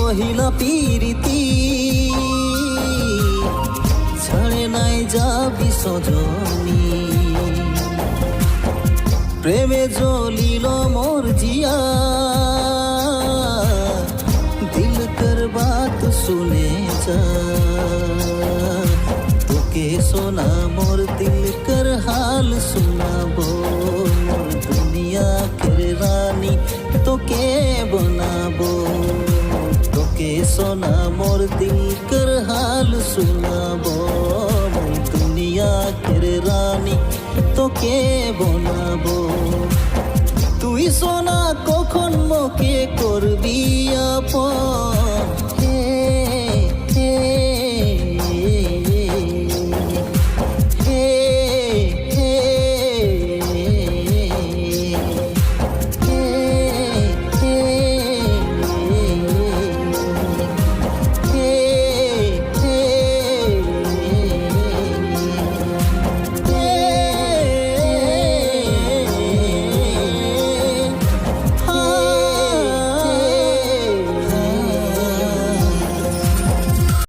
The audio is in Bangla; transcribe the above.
পহিলা পিরিতি ছাড়ে নাই যাবি সজনী প্রেমে জ্বলিল মোর জিয়া দিল কর বাত শুনে যা তোকে সোনা মোর দিল কর হাল শোনাবো মোর দুনিয়া কের রানী তোকে বনাবো তোকে সোনা মোর দিল কর হাল শোনাবো মোর দুনিয়া কের রানী তোকে বনাবো তুই সোনা কখন মোকে করবি আপন